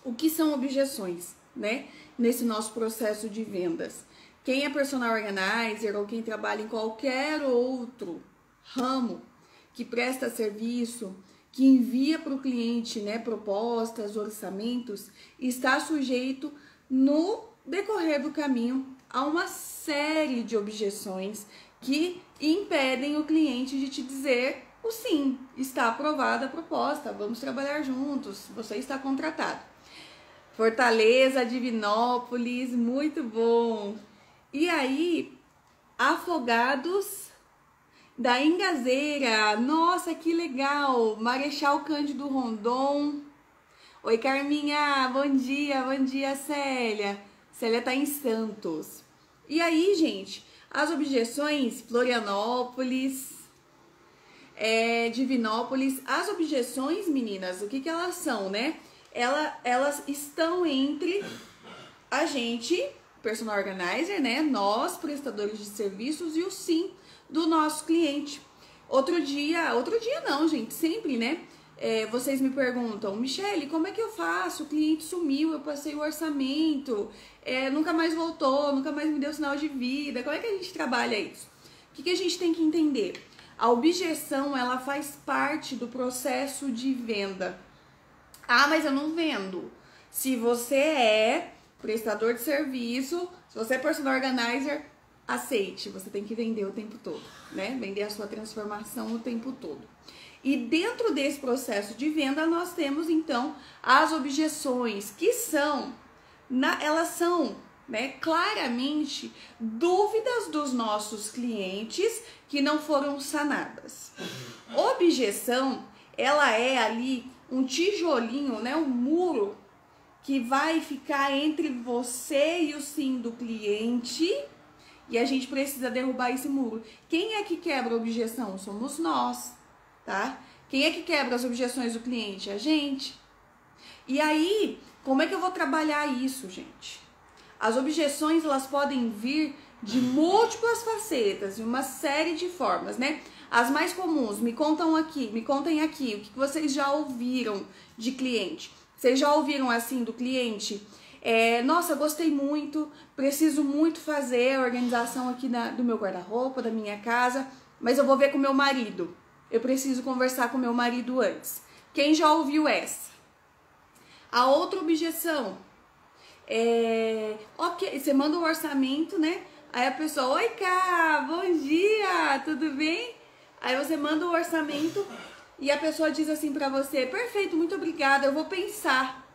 O que são objeções, né? Nesse nosso processo de vendas. Quem é personal organizer ou quem trabalha em qualquer outro ramo que presta serviço, que envia para o cliente, né, propostas, orçamentos, está sujeito no decorrer do caminho a uma série de objeções que impedem o cliente de te dizer o sim, está aprovada a proposta, vamos trabalhar juntos, você está contratado. Fortaleza, Divinópolis, muito bom. E aí, Afogados da Ingazeira, nossa, que legal. Marechal Cândido Rondon. Oi, Carminha, bom dia, Célia. Célia tá em Santos. E aí, gente, as objeções, Florianópolis, Divinópolis, as objeções, meninas, o que elas são, né? Elas estão entre a gente, personal organizer, né? Nós, prestadores de serviços, e o sim do nosso cliente. Outro dia não, gente, sempre, né? Vocês me perguntam, Michele, como é que eu faço? O cliente sumiu, eu passei o orçamento, nunca mais voltou, nunca mais me deu sinal de vida. Como é que a gente trabalha isso? O que a gente tem que entender? A objeção, ela faz parte do processo de venda. Ah, mas eu não vendo. Se você é prestador de serviço, se você é personal organizer, aceite. Você tem que vender o tempo todo, né? Vender a sua transformação o tempo todo. E dentro desse processo de venda, nós temos, então, as objeções, que elas são, né, claramente dúvidas dos nossos clientes que não foram sanadas. Objeção, ela é ali um tijolinho, né, um muro que vai ficar entre você e o sim do cliente, e a gente precisa derrubar esse muro. Quem é que quebra a objeção? Somos nós, tá? Quem é que quebra as objeções do cliente? A gente. E aí, como é que eu vou trabalhar isso, gente? As objeções, elas podem vir de múltiplas facetas, de uma série de formas, né? As mais comuns, me contem aqui, o que vocês já ouviram de cliente? Vocês já ouviram assim do cliente? Nossa, gostei muito, preciso muito fazer a organização aqui do meu guarda-roupa, da minha casa, mas eu vou ver com meu marido. Eu preciso conversar com meu marido antes. Quem já ouviu essa? A outra objeção ok, você manda um orçamento, né? Aí a pessoa, oi, Cá, bom dia, tudo bem? Aí você manda o orçamento e a pessoa diz assim pra você, perfeito, muito obrigada, eu vou pensar.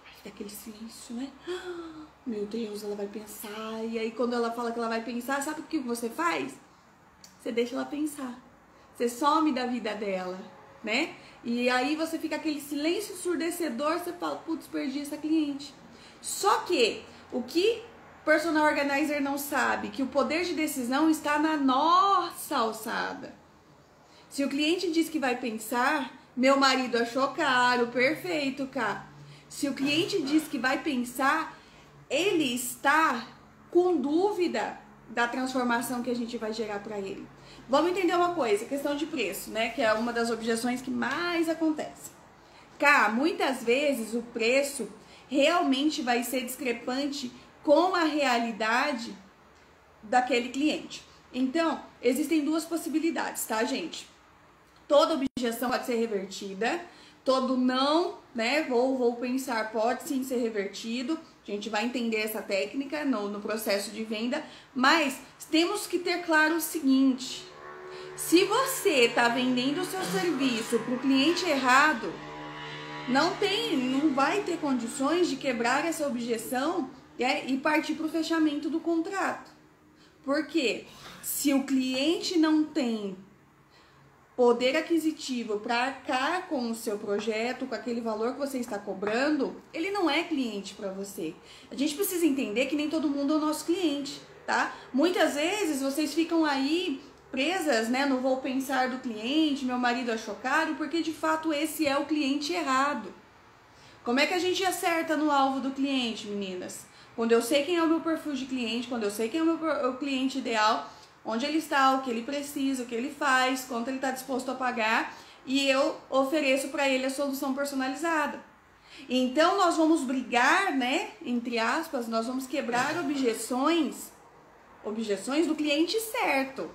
Aí fica aquele silêncio, né? Meu Deus, ela vai pensar. E aí quando ela fala que ela vai pensar, sabe o que você faz? Você deixa ela pensar. Você some da vida dela, né? E aí você fica aquele silêncio ensurdecedor, você fala, putz, perdi essa cliente. Só que o que personal organizer não sabe, que o poder de decisão está na nossa alçada. Se o cliente diz que vai pensar, meu marido achou caro, perfeito, Cá. Se o cliente diz que vai pensar, ele está com dúvida da transformação que a gente vai gerar para ele. Vamos entender uma coisa, questão de preço, né? Que é uma das objeções que mais acontece. Cá, muitas vezes o preço realmente vai ser discrepante com a realidade daquele cliente. Então, existem duas possibilidades, tá, gente? Toda objeção pode ser revertida, todo não, né, vou pensar, pode sim ser revertido. A gente vai entender essa técnica no processo de venda, mas temos que ter claro o seguinte: se você está vendendo o seu serviço para o cliente errado, não vai ter condições de quebrar essa objeção, né, e partir para o fechamento do contrato. Por quê? Se o cliente não tem poder aquisitivo para arcar com o seu projeto, com aquele valor que você está cobrando, ele não é cliente para você. A gente precisa entender que nem todo mundo é o nosso cliente, tá? Muitas vezes vocês ficam aí presas, né, no vou pensar do cliente, meu marido achou caro, porque de fato esse é o cliente errado. Como é que a gente acerta no alvo do cliente, meninas? Quando eu sei quem é o meu perfil de cliente, quando eu sei quem é o cliente ideal, onde ele está, o que ele precisa, o que ele faz, quanto ele está disposto a pagar, e eu ofereço para ele a solução personalizada. Então, nós vamos brigar, né? Entre aspas, nós vamos quebrar objeções do cliente certo.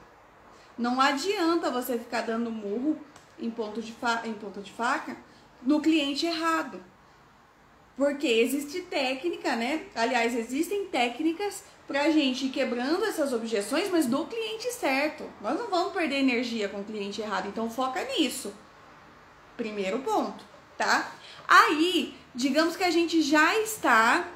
Não adianta você ficar dando murro em ponta de faca no cliente errado. Porque existe técnica, né? Aliás, existem técnicas pra gente ir quebrando essas objeções, mas do cliente certo. Nós não vamos perder energia com o cliente errado, então foca nisso. Primeiro ponto, tá? Aí, digamos que a gente já está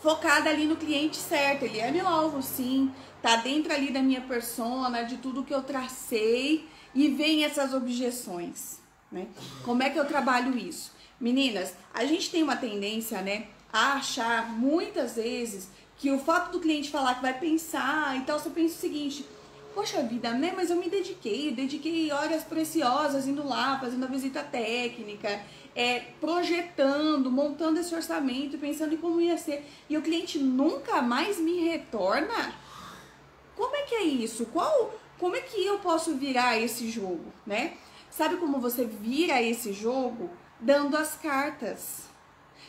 focada ali no cliente certo. Ele é meu alvo, sim. Tá dentro ali da minha persona, de tudo que eu tracei. E vem essas objeções, né? Como é que eu trabalho isso? Meninas, a gente tem uma tendência, né, a achar muitas vezes que o fato do cliente falar que vai pensar e tal, você pensa o seguinte: poxa vida, né, mas eu me dediquei horas preciosas indo lá, fazendo a visita técnica, projetando, montando esse orçamento, pensando em como ia ser, e o cliente nunca mais me retorna? Como é que é isso? Como é que eu posso virar esse jogo, né? Sabe como você vira esse jogo? Dando as cartas.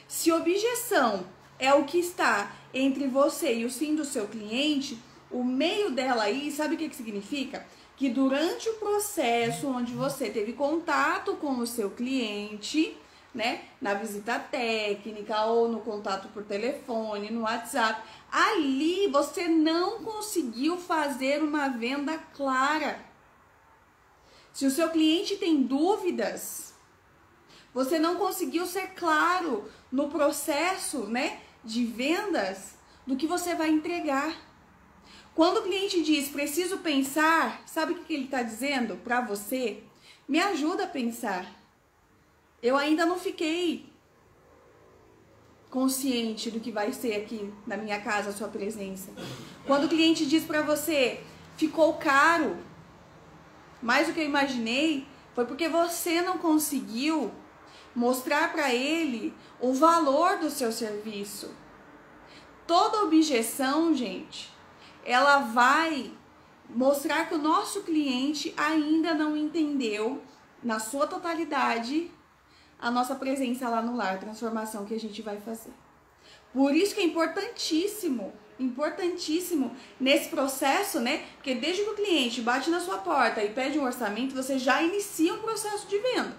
Se objeção é o que está entre você e o sim do seu cliente, o meio dela aí, sabe o que significa? Que durante o processo onde você teve contato com o seu cliente, né, na visita técnica ou no contato por telefone, no WhatsApp, ali você não conseguiu fazer uma venda clara. Se o seu cliente tem dúvidas, você não conseguiu ser claro no processo, né, de vendas do que você vai entregar. Quando o cliente diz, preciso pensar, sabe o que ele está dizendo para você? Me ajuda a pensar. Eu ainda não fiquei consciente do que vai ser aqui na minha casa a sua presença. Quando o cliente diz para você, ficou caro, mais do que eu imaginei, foi porque você não conseguiu mostrar para ele o valor do seu serviço. Toda objeção, gente, ela vai mostrar que o nosso cliente ainda não entendeu na sua totalidade a nossa presença lá no lar, a transformação que a gente vai fazer. Por isso que é importantíssimo nesse processo, né? Porque desde que o cliente bate na sua porta e pede um orçamento, você já inicia um processo de venda.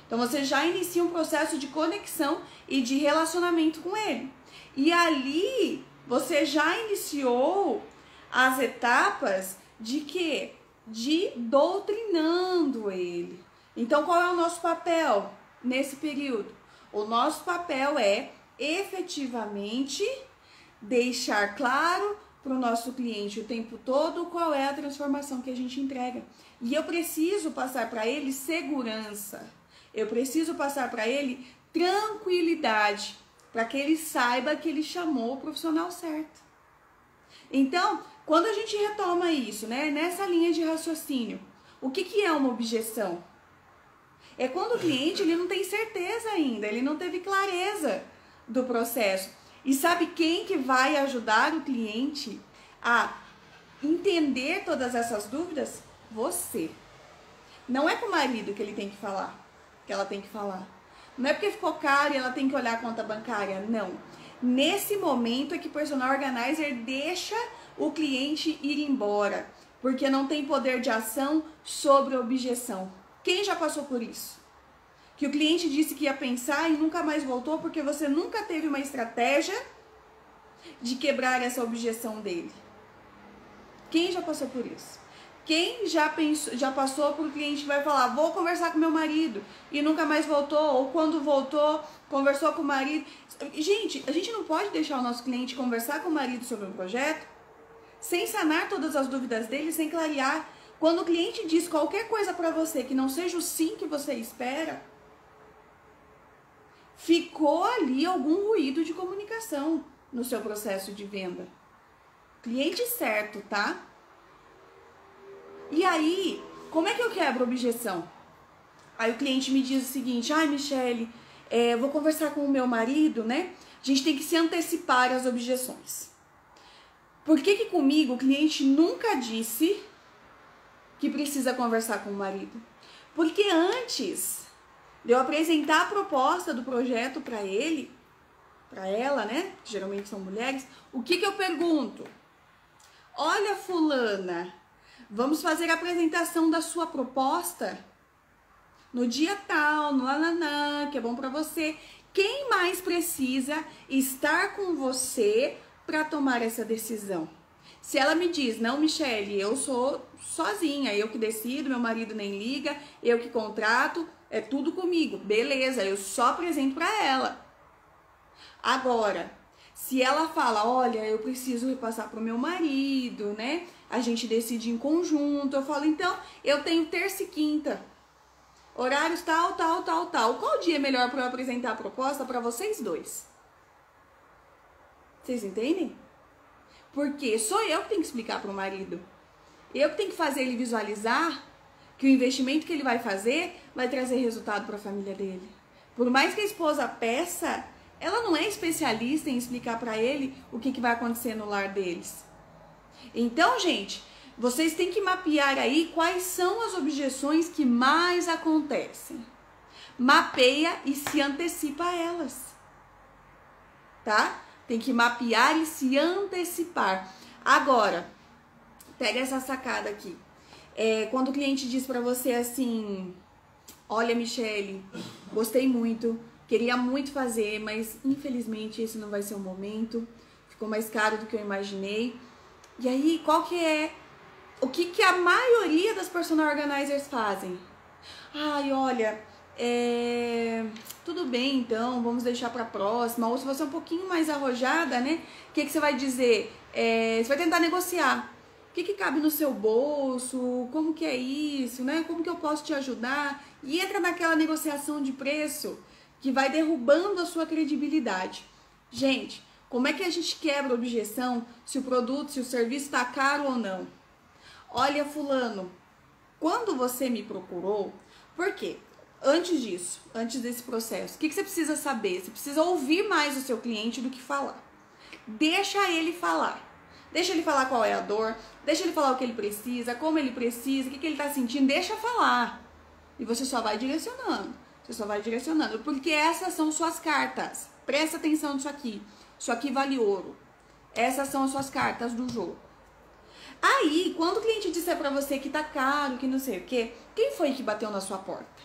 Então você já inicia um processo de conexão e de relacionamento com ele. E ali você já iniciou as etapas de quê? De doutrinando ele. Então qual é o nosso papel nesse período? O nosso papel é efetivamente deixar claro para o nosso cliente o tempo todo qual é a transformação que a gente entrega. E eu preciso passar para ele segurança. Eu preciso passar para ele tranquilidade, para que ele saiba que ele chamou o profissional certo. Então, quando a gente retoma isso, né, nessa linha de raciocínio, o que é uma objeção? É quando o cliente ele não tem certeza ainda, ele não teve clareza do processo. E sabe quem que vai ajudar o cliente a entender todas essas dúvidas? Você. Não é com o marido que ele tem que falar, que ela tem que falar. Não é porque ficou caro e ela tem que olhar a conta bancária, não. Nesse momento é que o personal organizer deixa o cliente ir embora, porque não tem poder de ação sobre a objeção. Quem já passou por isso? Que o cliente disse que ia pensar e nunca mais voltou porque você nunca teve uma estratégia de quebrar essa objeção dele. Quem já passou por isso? Quem já passou por um cliente que vai falar, vou conversar com meu marido, e nunca mais voltou, ou quando voltou, conversou com o marido. Gente, a gente não pode deixar o nosso cliente conversar com o marido sobre um projeto sem sanar todas as dúvidas dele, sem clarear. Quando o cliente diz qualquer coisa para você que não seja o sim que você espera, ficou ali algum ruído de comunicação no seu processo de venda. Cliente certo, tá? E aí, como é que eu quebro a objeção? Aí o cliente me diz o seguinte, ai Michele, vou conversar com o meu marido, né? A gente tem que se antecipar às objeções. Por que comigo o cliente nunca disse que precisa conversar com o marido? Porque antes de eu apresentar a proposta do projeto para ele, para ela, né? Geralmente são mulheres. O que eu pergunto? Olha, fulana, vamos fazer a apresentação da sua proposta no dia tal, no nananã, que é bom para você. Quem mais precisa estar com você para tomar essa decisão? Se ela me diz, não, Michele, eu sou sozinha, eu que decido, meu marido nem liga, eu que contrato, é tudo comigo. Beleza, eu só apresento para ela. Agora, se ela fala, olha, eu preciso repassar pro meu marido, né? A gente decide em conjunto. Eu falo, então, eu tenho terça e quinta. Horários tal. Qual dia é melhor para eu apresentar a proposta para vocês dois? Vocês entendem? Porque sou eu que tenho que explicar pro marido. Eu que tenho que fazer ele visualizar que o investimento que ele vai fazer vai trazer resultado para a família dele. Por mais que a esposa peça, ela não é especialista em explicar para ele o que vai acontecer no lar deles. Então, gente, vocês têm que mapear aí quais são as objeções que mais acontecem. Mapeia e se antecipa a elas. Tá? Tem que mapear e se antecipar. Agora, pega essa sacada aqui. Quando o cliente diz para você assim, olha, Michele, gostei muito, queria muito fazer, mas infelizmente esse não vai ser o momento, ficou mais caro do que eu imaginei. E aí, o que a maioria das personal organizers fazem? Ai, olha, tudo bem então, vamos deixar pra próxima. Ou se você é um pouquinho mais arrojada, né? O que você vai dizer? Você vai tentar negociar. O que cabe no seu bolso? Como que é isso, né? Como que eu posso te ajudar? E entra naquela negociação de preço que vai derrubando a sua credibilidade. Gente, como é que a gente quebra a objeção se o produto, se o serviço está caro ou não? Olha, fulano, quando você me procurou, por quê? Antes disso, antes desse processo, o que você precisa saber? Você precisa ouvir mais o seu cliente do que falar. Deixa ele falar. Deixa ele falar qual é a dor, deixa ele falar o que ele precisa, como ele precisa, o que ele está sentindo, deixa falar. E você só vai direcionando. Você só vai direcionando, porque essas são suas cartas. Presta atenção nisso aqui. Isso aqui vale ouro. Essas são as suas cartas do jogo. Aí, quando o cliente disser pra você que tá caro, que não sei o quê, quem foi que bateu na sua porta?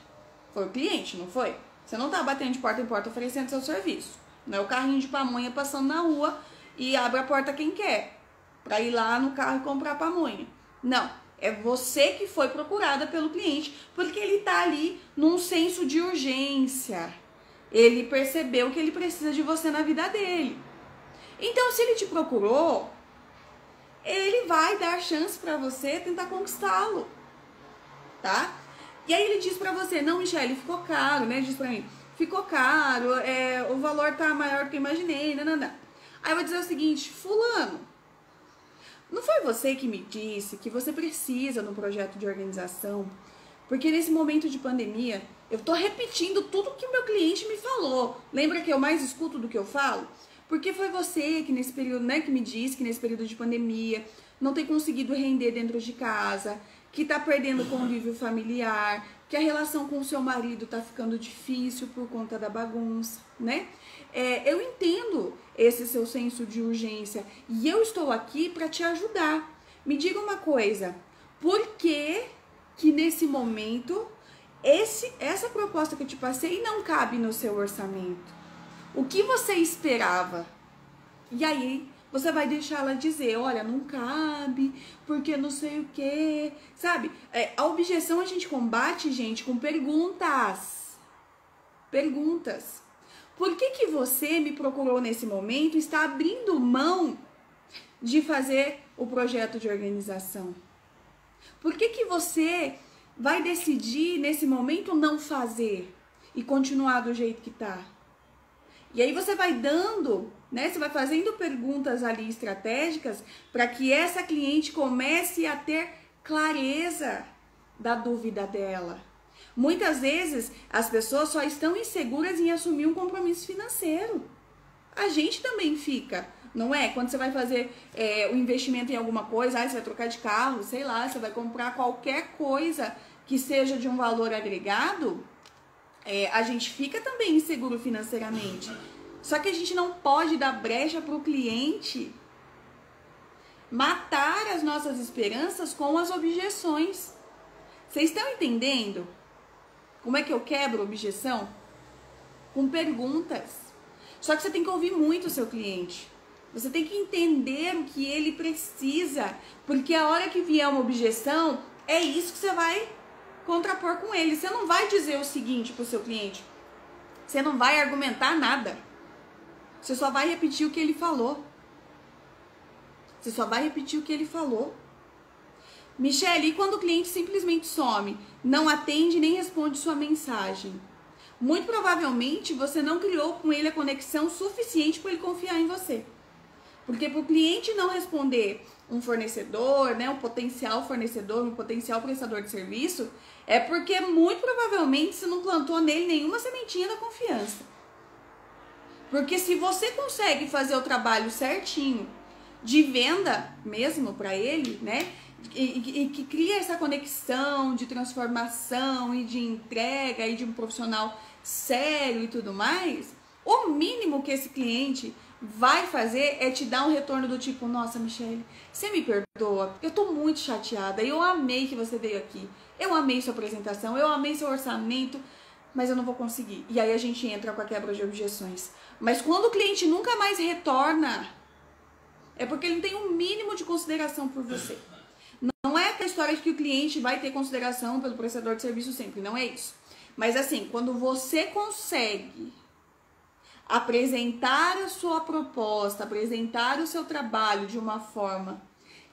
Foi o cliente, não foi? Você não tá batendo de porta em porta oferecendo seu serviço. Não é o carrinho de pamonha passando na rua e abre a porta quem quer, pra ir lá no carro e comprar pamonha. Não. É você que foi procurada pelo cliente, porque ele tá ali num senso de urgência. Ele percebeu que ele precisa de você na vida dele. Então, se ele te procurou, ele vai dar chance pra você tentar conquistá-lo, tá? E aí ele diz pra você, não, Michele, ficou caro, né? Ele diz pra mim, ficou caro, o valor tá maior do que eu imaginei, nananã. Aí eu vou dizer o seguinte, fulano, não foi você que me disse que você precisa de um projeto de organização? Porque nesse momento de pandemia, eu tô repetindo tudo que o meu cliente me falou. Lembra que eu mais escuto do que eu falo? Porque foi você que nesse período, né, que me disse que nesse período de pandemia não tem conseguido render dentro de casa, que tá perdendo o convívio familiar, que a relação com o seu marido tá ficando difícil por conta da bagunça, né? Eu entendo esse seu senso de urgência e eu estou aqui para te ajudar. Me diga uma coisa, por que nesse momento essa proposta que eu te passei não cabe no seu orçamento? O que você esperava? E aí você vai deixar ela dizer, olha, não cabe, porque não sei o que, sabe? A objeção a gente combate, gente, com perguntas. Perguntas. Por que você me procurou nesse momento e está abrindo mão de fazer o projeto de organização? Por que você vai decidir nesse momento não fazer e continuar do jeito que tá? E aí você vai dando, né? Você vai fazendo perguntas ali estratégicas para que essa cliente comece a ter clareza da dúvida dela. Muitas vezes as pessoas só estão inseguras em assumir um compromisso financeiro. A gente também fica, não é? Quando você vai fazer o investimento em alguma coisa, você vai trocar de carro, sei lá, você vai comprar qualquer coisa que seja de um valor agregado, a gente fica também inseguro financeiramente. Só que a gente não pode dar brecha para o cliente matar as nossas esperanças com as objeções. Vocês estão entendendo como é que eu quebro objeção? Com perguntas. Só que você tem que ouvir muito o seu cliente. Você tem que entender o que ele precisa. Porque a hora que vier uma objeção, é isso que você vai contrapor com ele. Você não vai dizer o seguinte para o seu cliente. Você não vai argumentar nada. Você só vai repetir o que ele falou. Você só vai repetir o que ele falou. Michele, e quando o cliente simplesmente some, não atende nem responde sua mensagem? Muito provavelmente você não criou com ele a conexão suficiente para ele confiar em você. Porque para o cliente não responder um fornecedor, né, um potencial fornecedor, um potencial prestador de serviço, é porque muito provavelmente você não plantou nele nenhuma sementinha da confiança. Porque se você consegue fazer o trabalho certinho de venda mesmo para ele, né, e que cria essa conexão de transformação e de entrega e de um profissional sério e tudo mais, o mínimo que esse cliente vai fazer é te dar um retorno do tipo, nossa, Michele, você me perdoa, eu tô muito chateada, eu amei que você veio aqui, eu amei sua apresentação, eu amei seu orçamento, mas eu não vou conseguir. E aí a gente entra com a quebra de objeções. Mas quando o cliente nunca mais retorna, é porque ele não tem um mínimo de consideração por você. Não é aquela história de que o cliente vai ter consideração pelo prestador de serviço sempre, não é isso. Mas assim, quando você consegue apresentar a sua proposta, apresentar o seu trabalho de uma forma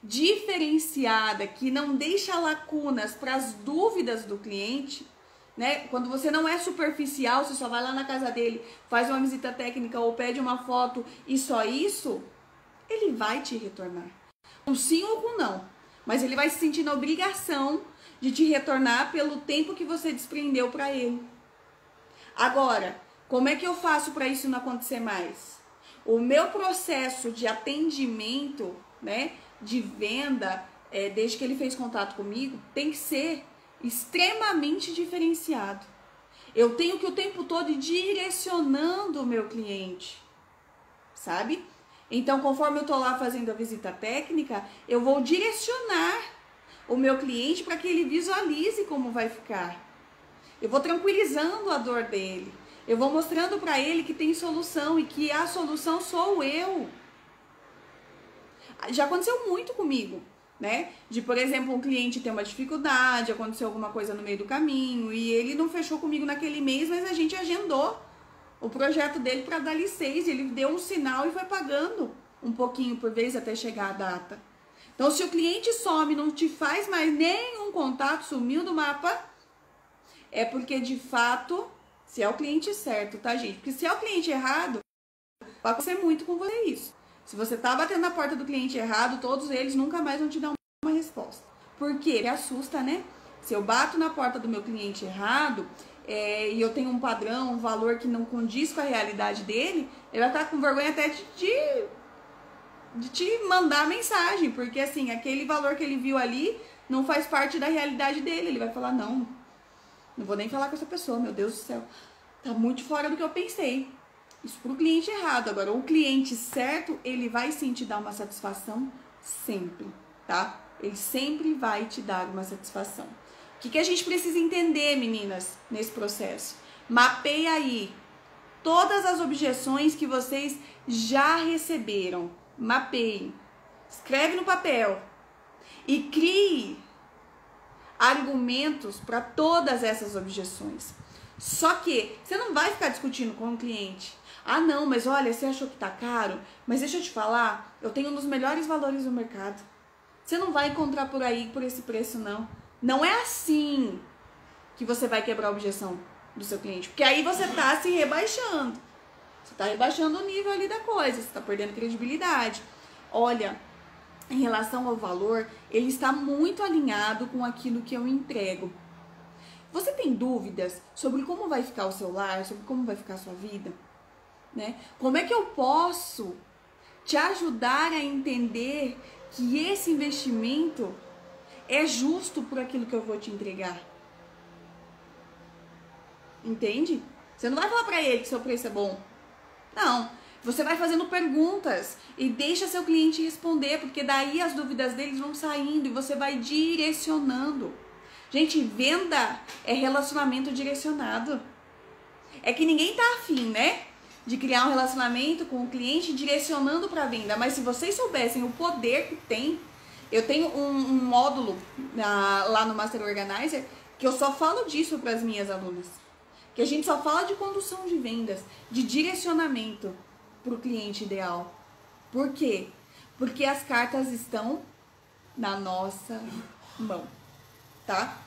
diferenciada, que não deixa lacunas para as dúvidas do cliente, né? Quando você não é superficial, você só vai lá na casa dele, faz uma visita técnica ou pede uma foto e só isso, ele vai te retornar. Com sim ou com não. Mas ele vai se sentir na obrigação de te retornar pelo tempo que você desprendeu para ele. Agora, como é que eu faço para isso não acontecer mais? O meu processo de atendimento, né, de venda, desde que ele fez contato comigo, tem que ser extremamente diferenciado. Eu tenho que o tempo todo ir direcionando o meu cliente, sabe? Então, conforme eu tô lá fazendo a visita técnica, eu vou direcionar o meu cliente para que ele visualize como vai ficar. Eu vou tranquilizando a dor dele. Eu vou mostrando para ele que tem solução e que a solução sou eu. Já aconteceu muito comigo, né? De, por exemplo, um cliente ter uma dificuldade, aconteceu alguma coisa no meio do caminho e ele não fechou comigo naquele mês, mas a gente agendou o projeto dele para dar licença. Ele deu um sinal e foi pagando um pouquinho por vez até chegar a data. Então, se o cliente some, não te faz mais nenhum contato, sumiu do mapa, é porque de fato, se é o cliente certo, tá, gente? Porque se é o cliente errado, vai acontecer muito com você isso. Se você tá batendo na porta do cliente errado, todos eles nunca mais vão te dar uma resposta. Porque ele assusta, né? Se eu bato na porta do meu cliente errado, e eu tenho um padrão, um valor que não condiz com a realidade dele, ele vai ficar com vergonha até de te mandar mensagem, porque assim, aquele valor que ele viu ali não faz parte da realidade dele. Ele vai falar, não vou nem falar com essa pessoa, meu Deus do céu, tá muito fora do que eu pensei. Isso pro cliente errado. Agora, o cliente certo, ele vai sim te dar uma satisfação sempre, tá? Ele sempre vai te dar uma satisfação. O que a gente precisa entender, meninas, nesse processo? Mapeia aí todas as objeções que vocês já receberam. Mapeie. Escreve no papel. E crie argumentos para todas essas objeções. Só que você não vai ficar discutindo com o cliente. Ah, não, mas olha, você achou que tá caro? Mas deixa eu te falar, eu tenho um dos melhores valores do mercado. Você não vai encontrar por aí por esse preço, não. Não é assim que você vai quebrar a objeção do seu cliente. Porque aí você tá se rebaixando. Você tá rebaixando o nível ali da coisa. Você tá perdendo credibilidade. Olha, em relação ao valor, ele está muito alinhado com aquilo que eu entrego. Você tem dúvidas sobre como vai ficar o seu lar, sobre como vai ficar a sua vida? Né? Como é que eu posso te ajudar a entender que esse investimento é justo por aquilo que eu vou te entregar? Entende? Você não vai falar pra ele que seu preço é bom. Não. Você vai fazendo perguntas e deixa seu cliente responder, porque daí as dúvidas deles vão saindo e você vai direcionando. Gente, venda é relacionamento direcionado. É que ninguém tá afim, né? De criar um relacionamento com o cliente direcionando para venda. Mas se vocês soubessem o poder que tem, eu tenho um módulo lá no Master Organizer que eu só falo disso para as minhas alunas. Que a gente só fala de condução de vendas, de direcionamento para o cliente ideal. Por quê? Porque as cartas estão na nossa mão, tá?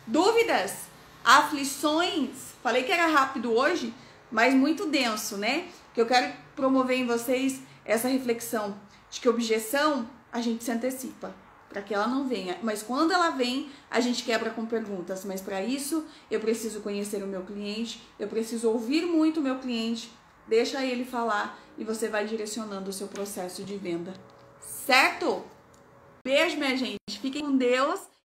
Dúvidas? Aflições? Falei que era rápido hoje, mas muito denso, né? Que eu quero promover em vocês essa reflexão de que objeção a gente se antecipa para que ela não venha, mas quando ela vem, a gente quebra com perguntas. Mas para isso, eu preciso conhecer o meu cliente, eu preciso ouvir muito o meu cliente, deixa ele falar e você vai direcionando o seu processo de venda, certo? Beijo, minha gente, fiquem com Deus.